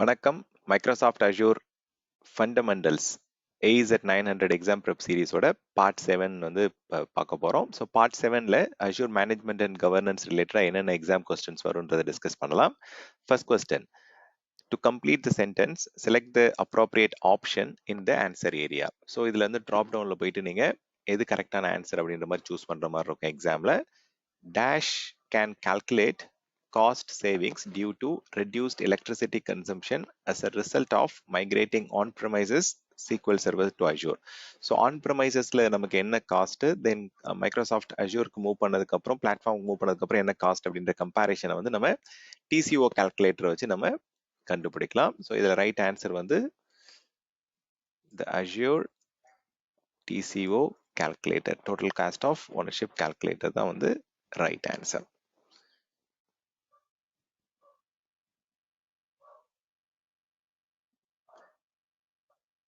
வணக்கம். Microsoft Azure fundamentals AZ 900 exam prep சீரிஸோட part 7 வந்து பார்க்க போறோம். ஸோ பார்ட் 7ல அஷ்யூர் மேனேஜ்மெண்ட் அண்ட் கவர்னன்ஸ் ரிலேட்டடா என்னென்ன எக்ஸாம் கொஸ்டின்ஸ் வரும்ன்றதை டிஸ்கஸ் பண்ணலாம். First question, to complete the sentence select the appropriate option in the answer area. So இதுல இருந்து ட்ராப் டவுன்ல போயிட்டு நீங்க எது கரெக்டான ஆன்சர் அப்படின்ற மாதிரி சூஸ் பண்ற மாதிரி இருக்கும். எக்ஸாம்ல dash can calculate cost savings due to reduced electricity consumption as a result of migrating on-premises SQL Server to Azure. So on-premisesல நமக்கு என்ன காஸ்ட், தென் மைக்ரோசாஃப்ட் அஷ்யூருக்கு மூவ் பண்ணதுக்கு அப்புறம் பிளாட்ஃபார்ம் மூவ் பண்ணதுக்கு அப்புறம் என்ன காஸ்ட் அப்படின்ற கம்பேரிஷனை வந்து நம்ம TCO கால்குலேட்டர் வச்சு நம்ம கண்டுபிடிக்கலாம். ஸோ இதுல ரைட் ஆன்சர் வந்து the Azure TCO calculator, total cost of ownership calculator தான் வந்து right answer.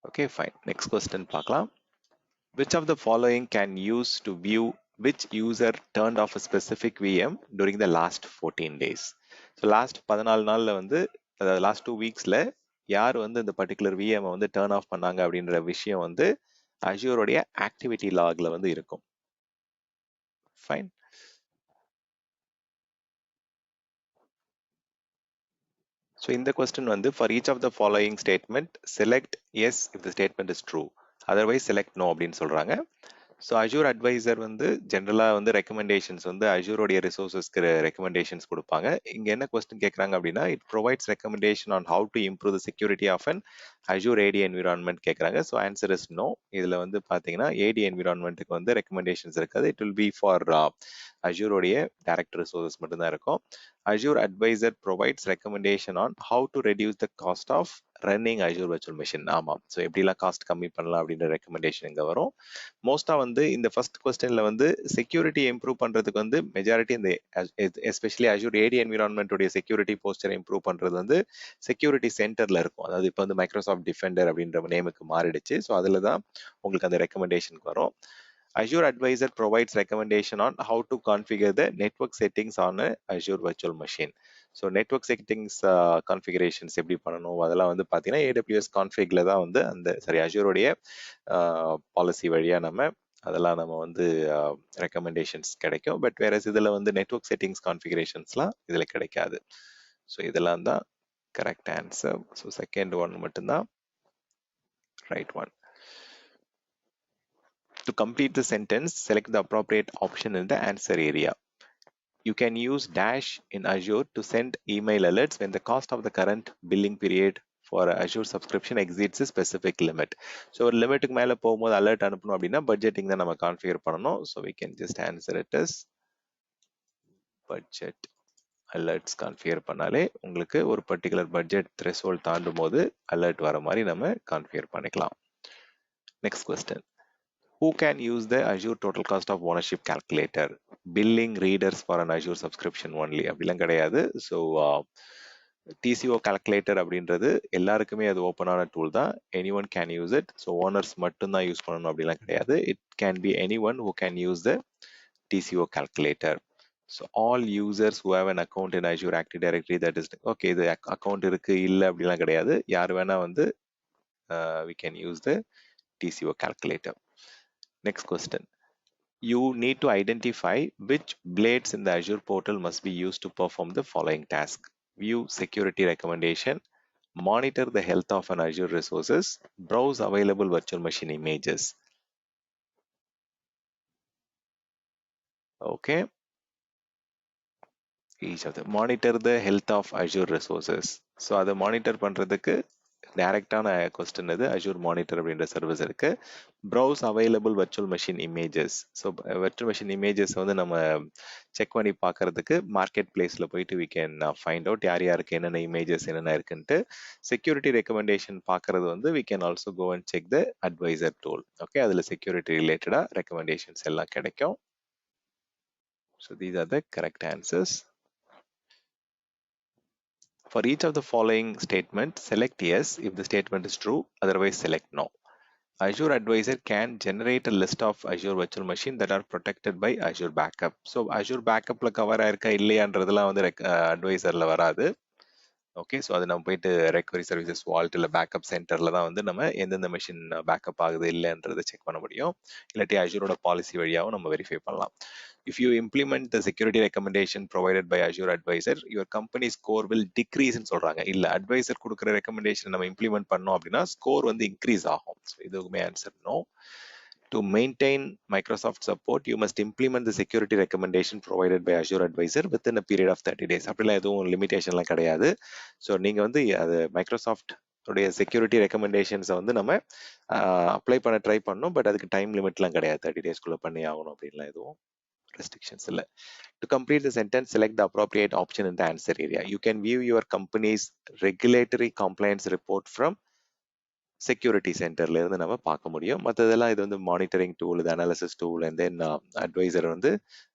Okay, fine. Next question பார்க்கலாம். Which of the following can use to view which user turned off a specific VM during the last 14 days? So last 14 நாள்ல வந்து அதாவது last 2 வீக்ஸ்ல யார் வந்து இந்த particular VM வந்து டர்ன் ஆஃப் பண்ணாங்க அப்படின்ற விஷயம் வந்து அஷ்யூரோடைய ஆக்டிவிட்டி லாக்ல வந்து இருக்கும். ஃபைன். ஸோ இந்த கொஸ்டின் வந்து for each of the following statement select yes if the statement is true, otherwise select no அப்படின்னு சொல்றாங்க. ஸோ அஷ்யூர் அட்வைசர் வந்து ஜென்ரலாக வந்து ரெக்கமெண்டேஷன்ஸ் வந்து அஷ்யூரோடைய ரிசோர்ஸஸ்க்கு ரெக்கமெண்டேஷன்ஸ் கொடுப்பாங்க. இங்கே என்ன கொஸ்டின் கேட்குறாங்க அப்படின்னா, it provides recommendation on how to improve the security of an Azure AD environment கேட்குறாங்க. So answer is no. இதில் வந்து பார்த்தீங்கன்னா ஏடி என்விரான்மெண்ட்டுக்கு வந்து ரெக்கமெண்டேஷன்ஸ் இருக்காது. இட் வில் பி ஃபார் அஷ்யூரோடைய டைரக்ட் ரிசோர்ஸஸ் மட்டும்தான் இருக்கும். Azure Advisor provides recommendation on how to reduce the cost of running Azure virtual machine. ஆமாம். ஸோ எப்படிலாம் காஸ்ட் கம்மி பண்ணலாம் அப்படின்ற ரெக்கமெண்டேஷன் இங்கே வரும். மோஸ்டா வந்து இந்த ஃபர்ஸ்ட் கொஸ்டின்ல வந்து செக்யூரிட்டி இம்ப்ரூவ் பண்றதுக்கு வந்து மெஜாரிட்டி இந்த எஸ்பெஷலி அஷ்யூர் ஏடி என்விரான்மெண்ட் உடைய செக்யூரிட்டி போஸ்டர் இம்ப்ரூவ் பண்றது வந்து செக்யூரிட்டி சென்டர்ல இருக்கும். அதாவது இப்போ வந்து மைக்ரோசாஃப்ட் டிஃபெண்டர் அப்படின்ற நேமுக்கு மாறிடுச்சு. ஸோ அதுல தான் உங்களுக்கு அந்த ரெக்கமெண்டேஷனுக்கு வரும். Azure Advisor provides recommendation on how to configure the network settings on a Azure virtual machine. So network settings configurations எப்படி பண்ணணும் அதெல்லாம் வந்து பார்த்தீங்கன்னா ஏடபிள்யூஎஸ் கான்ஃபிகில் தான் வந்து அந்த அஷ்யூரோடைய பாலிசி வழியாக அதெல்லாம் நம்ம வந்து ரெக்கமெண்டேஷன்ஸ் கிடைக்கும். பட் வேற இதில் வந்து நெட்ஒர்க் செட்டிங்ஸ் கான்ஃபிகரேஷன்ஸ்லாம் இதில் கிடைக்காது. ஸோ இதெல்லாம் தான் correct answer. So second one மட்டும்தான் right one. To complete the sentence, select the appropriate option in the answer area. You can use dash in Azure to send email alerts when the cost of the current billing period for Azure subscription exceeds a specific limit. So ஒரு லிமிட்டுக்கு மேல போகும்போது alert அனுப்பணும் அப்படின்னா budgeting தான் நம்ம configure பண்ணணும். So we can just answer it as budget alerts configure பண்ணாலே உங்களுக்கு ஒரு பர்டிகுலர் பட்ஜெட் த்ரெஷோல்ட் தாண்டும் போது அலர்ட் வர மாதிரி நம்ம கான்ஃபிகர் பண்ணிக்கலாம். Next question, who can use the Azure total cost of ownership calculator? Billing readers for an Azure subscription only அப்படிலாம் கிடையாது. ஸோ TCO calculator அப்படின்றது எல்லாருக்குமே அது ஓப்பனான டூல் தான். Any one can use it. So owners மட்டும்தான் use பண்ணணும் அப்படிலாம் கிடையாது. It can be any one who can use the TCO calculator. So all users who have an account in Azure Active Directory, that is okay, இது account இருக்கு இல்லை அப்படிலாம் கிடையாது. யார் வேணா வந்து we can use the TCO calculator. Next question. You need to identify which blades in the Azure portal must be used to perform the following task. View security recommendation, monitor the health of an Azure resources, browse available virtual machine images. Okay. Each of them. Monitor the health of Azure resources. So அதை monitor பண்றதுக்கு டைரக்டான question இது. Azure monitor அப்படின்ற service இருக்கு. Browse available virtual machine images. So virtual machine images வந்து நம்ம check பண்ணி பார்க்கறதுக்கு மார்க்கெட் பிளேஸ்ல போயிட்டு வி கேன் ஃபைண்ட் அவுட் யார் யாருக்கு என்னென்ன இமேஜஸ் என்னென்ன இருக்குன்ட்டு. செக்யூரிட்டி ரெக்கமெண்டேஷன் பார்க்கறது வந்து we can also go and check the advisor tool. Okay, அதில் செக்யூரிட்டி ரிலேட்டடா ரெக்கமெண்டேஷன்ஸ் எல்லாம் கிடைக்கும். So these are the correct answers. For each of the following statements, select yes if the statement is true, otherwise select no. Azure Advisor can generate a list of Azure virtual machines that are protected by Azure Backup. So Azure Backupல cover ஆயிருக்கா இல்லையான்றதுலாம் வந்து அட்வைசர்ல வராது. Okay, so அது நம்ம போயிட்டு recovery services Walt இல்லை backup சென்டரில் தான் வந்து நம்ம எந்தெந்த மிஷின் பேக்கப் ஆகுது இல்லைன்றதை செக் பண்ண முடியும். இல்லாட்டி அஜூரோட பாலிசி வழியாகவும் நம்ம வெரிஃபை பண்ணலாம். If you implement the security recommendation provided by Azure advisor your company score will டிக்ரீஸ்ன்னு சொல்றாங்க. இல்லை, அட்வைசர் கொடுக்குற ரெக்கமெண்டேஷன் நம்ம இம்ப்ளிமெண்ட் பண்ணோம் அப்படின்னா ஸ்கோர் வந்து இன்க்ரீஸ் ஆகும். ஸோ இதுக்குமே answer no. To maintain Microsoft support, you must implement the security recommendation provided by Azure Advisor within a period of 30 days. அப்படிலாம் எதுவும் லிமிடேஷன்லாம் கிடையாது. ஸோ நீங்கள் வந்து அது மைக்ரோசாஃப்ட் உடைய செக்யூரிட்டி ரெக்கமெண்டேஷன்ஸை வந்து நம்ம அப்ளை பண்ண ட்ரை பண்ணோம். பட் அதுக்கு டைம் லிமிட்லாம் கிடையாது. 30 டேஸ்க்குள்ளே பண்ணி ஆகணும் அப்படின்லாம் எதுவும் ரெஸ்ட்ரிக்ஷன்ஸ் இல்லை. To complete the sentence, select the appropriate option in the answer area. You can view your company's regulatory compliance report from security சென்டர்ல இருந்து நம்ம பார்க்க முடியும். மற்றதெல்லாம் இது வந்து மானிட்டரிங் டூல், இது analysis tool, and then advisor வந்து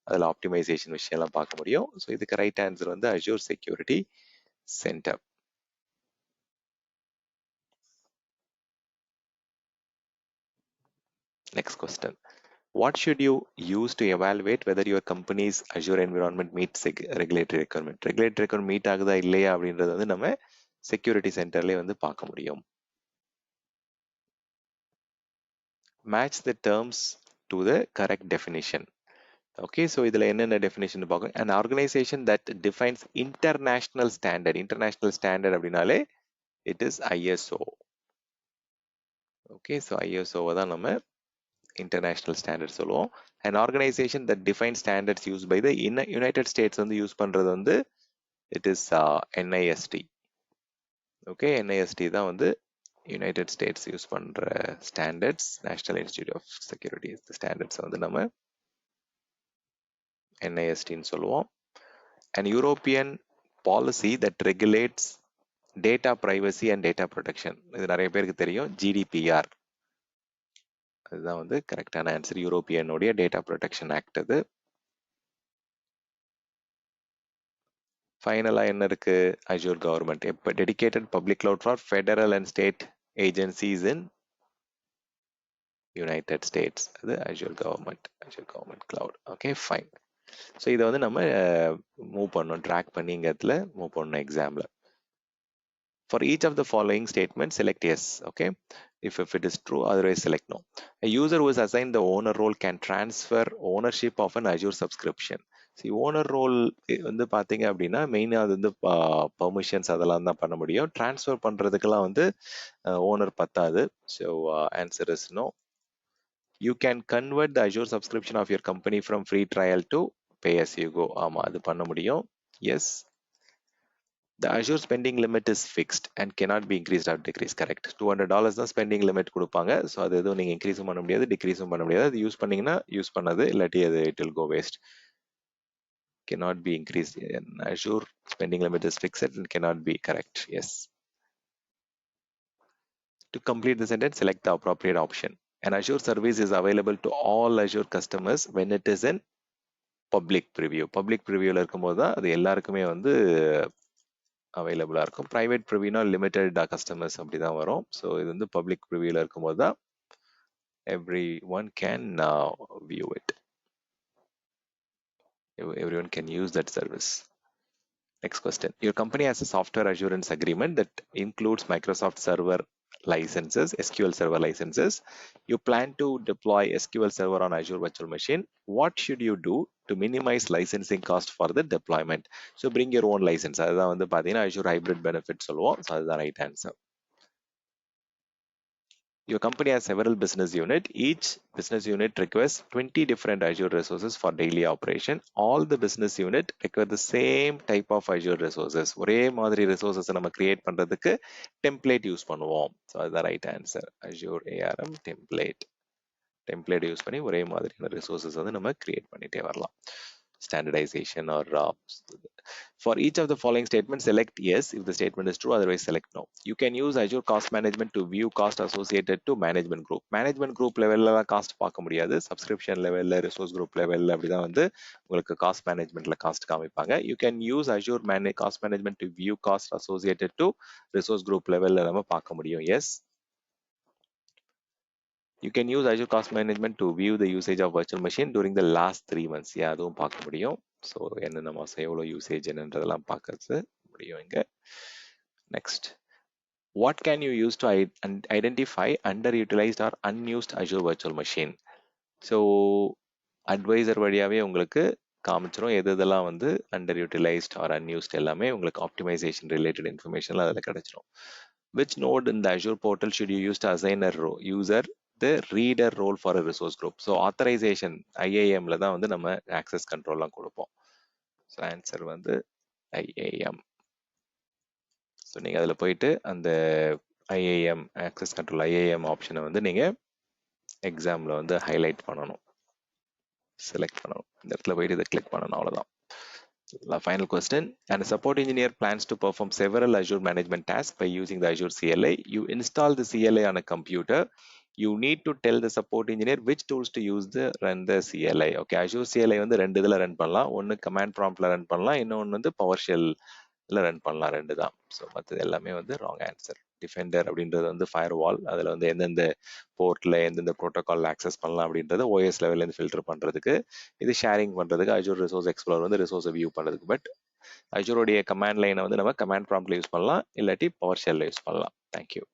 அதில் ஆப்டிமைசேஷன் விஷயம்லாம் பார்க்க முடியும். ஸோ இதுக்கு ரைட் ஆன்சர் வந்து Azure security center. Next question. What should you use to evaluate whether your company's Azure environment meets regulatory requirement? Regulatory requirement meet ஆகுதா இல்லையா அப்படின்றது வந்து நம்ம செக்யூரிட்டி சென்டர்லேயே வந்து பார்க்க முடியும். Match the terms to the correct definition. Okay, so இதில் என்னென்ன டெஃபினேஷன் பார்க்கணும். an organization that defines international standard அப்படின்னாலே it is ISO. Okay, so ISO தான் நம்ம இன்டர்நேஷனல் ஸ்டாண்டர்ட் சொல்லுவோம். an organization that defines standards used by the United States வந்து use பண்றது வந்து it is NIST. Okay, NIST தான் வந்து யுனைடெட் ஸ்டேட்ஸ் யூஸ் பண்ற standards, National Institute of Security Standards வந்து நம்ம NISTன்னு சொல்லுவோம். an European policy that regulates data privacy and data protection. இது நிறைய பேருக்கு தெரியும், GDPR. அதுதான் வந்து கரெக்டான ஆன்சர். யூரோப்பியனுடைய டேட்டா ப்ரொடெக்ஷன் ஆக்ட் அது. ஃபைனலா என்ன இருக்கு? அஜூர் கவர்மெண்ட் எப்போ dedicated public cloud for federal and state agencies in United States. அது Azure government cloud. Okay, fine. So இதை வந்து நம்ம மூவ் பண்ணணும், ட்ராக் பண்ணி இங்க இடத்துல மூவ் பண்ணணும் எக்ஸாம்ல. For each of the following statements, select yes. Okay, if it is true, otherwise select no. A user who is assigned the owner role can transfer ownership of an Azure subscription. See, owner role வந்து பாத்தீங்க அப்படின்னா மெயினா அது வந்து permissions அதெல்லாம் தான் பண்ண முடியும். டிரான்ஸ்ஃபர் பண்றதுக்கெல்லாம் வந்து ஓனர் பத்தாது. So answer is no. You can convert the Azure subscription of your company from free trial to pay as you go. ஆமா, அது பண்ண முடியும். Yes. The Azure spending limit is fixed and cannot be increased or decreased. Correct. $200 தான் spending limit கொடுப்பாங்க. So அது எதுவும் நீங்கள் இன்க்ரீஸும் பண்ண முடியாது, டிக்ரீஸும் பண்ண முடியாது. அது யூஸ் பண்ணீங்கன்னா யூஸ் பண்ணது, இல்லாட்டி அது it will go waste. Cannot be increased. Azure spending limit is fixed and cannot be correct. Yes. To complete the sentence, select the appropriate option. An Azure service is available to all Azure customers when it is in public preview. Public previewல இருக்கும்போது தான் அது எல்லாருக்குமே வந்து அவைலபிளாக இருக்கும். Private ப்ரிவியூனா limited customers அப்படி தான் வரும். ஸோ இது வந்து பப்ளிக் ப்ரிவியூவில் இருக்கும்போது தான் every one can view it, every one can use that service. Next question. Your company has a software assurance agreement that includes Microsoft Server licenses, SQL Server licenses. You plan to deploy SQL Server on Azure Virtual Machine. What should you do to minimize licensing cost for the deployment? So bring your own license. அதுதான் வந்து பார்த்தீங்கன்னா Azure Hybrid Benefit சொல்லுவோம். So அதுதான் right answer. Your company has several business units. Each business unit requires 20 different Azure resources for daily operation. All the business unit require the same type of Azure resources. ஒரே மாதிரி resources நம்ம create பண்றதுக்கு template use பண்ணுவோம். So that's the right answer. Azure ARM template use பண்ணி ஒரே மாதிரியான resources வந்து நம்ம create பண்ணிட்டே வரலாம். Standardization or for each of the following statements, select yes if the statement is true, otherwise select no. You can use Azure Cost Management to view cost associated to management group. Management group levelல cost பார்க்க முடியாது. Subscription லெவல்ல, resource group லெவல்ல அப்படிதான் வந்து உங்களுக்கு cost மேனேஜ்மெண்ட்ல cost காமிப்பாங்க. You can use Azure Cost Management to view cost associated to resource group levelல நம்ம பார்க்க முடியும். Yes. You can use Azure Cost Management to view the usage of virtual machine during the last 3 months. அதுவும் பார்க்க முடியும். So என்னென்ன மாதம் எவ்வளோ usage என்னன்றதெல்லாம் பார்க்கறது முடியும் இங்கே. Next, what can you use to identify underutilized or unused Azure virtual machine? So advisor வழியாகவே உங்களுக்கு காமிச்சிரும் எது இதெல்லாம் வந்து அண்டர் யூட்டிலைஸ்ட் ஆர் அன்யூஸ்ட் எல்லாமே உங்களுக்கு ஆப்டிமைசேஷன் ரிலேட்டட் இன்ஃபர்மேஷன் அதில் கிடைச்சிரும். விச் நோட் இந்த Azure portal should you use to assign a user the reader role for a resource group? So authorization ஐஏஎம்ல தான் வந்து நம்ம ஆக்சஸ் கண்ட்ரோல்லாம் கொடுப்போம். ஸோ ஆன்சர் வந்து ஐஏஎம். ஸோ நீங்கள் அதில் போயிட்டு அந்த ஐஏஎம் ஆக்சஸ் கண்ட்ரோல் ஐஏஎம் ஆப்ஷனை வந்து நீங்கள் எக்ஸாமில் வந்து ஹைலைட் பண்ணணும், செலக்ட் பண்ணணும். இந்த இடத்துல போயிட்டு இதை கிளிக் பண்ணணும், அவ்வளோதான். Final question. And a support engineer plans to perform several Azure management tasks by using the Azure CLI. You install the CLI on a computer. You need to tell the support engineer which tools to use to run the CLI. Okay, Azure CLI வந்து ரெண்டு இதில் run பண்ணலாம். ஒன்று command ப்ராம்ப்ட்ல run பண்ணலாம், இன்னொன்று வந்து PowerShell run பண்ணலாம், ரெண்டு தான். ஸோ மற்றது எல்லாமே வந்து ராங் ஆன்சர். டிஃபெண்டர் அப்படின்றது வந்து ஃபயர் வால், அதில் வந்து எந்தெந்த போர்ட்டில் எந்தெந்த ப்ரோட்டோகால் ஆக்சஸ் பண்ணலாம் அப்படின்றது ஓஎஸ் லெவல்லேருந்து ஃபில்டர் பண்ணுறதுக்கு, இது ஷேரிங் பண்ணுறதுக்கு, அஜூர் ரிசோர்ஸ் எக்ஸ்ப்ளோர் வந்து ரிசோர்ஸை வியூ பண்ணுறதுக்கு. பட் அஜூரோடைய கமாண்ட் லைனை வந்து நம்ம கமாண்ட் ப்ராம்ப்ட்ல யூஸ் பண்ணலாம், இல்லாட்டி பவர் ஷெல்ல யூஸ் பண்ணலாம். தேங்க்யூ.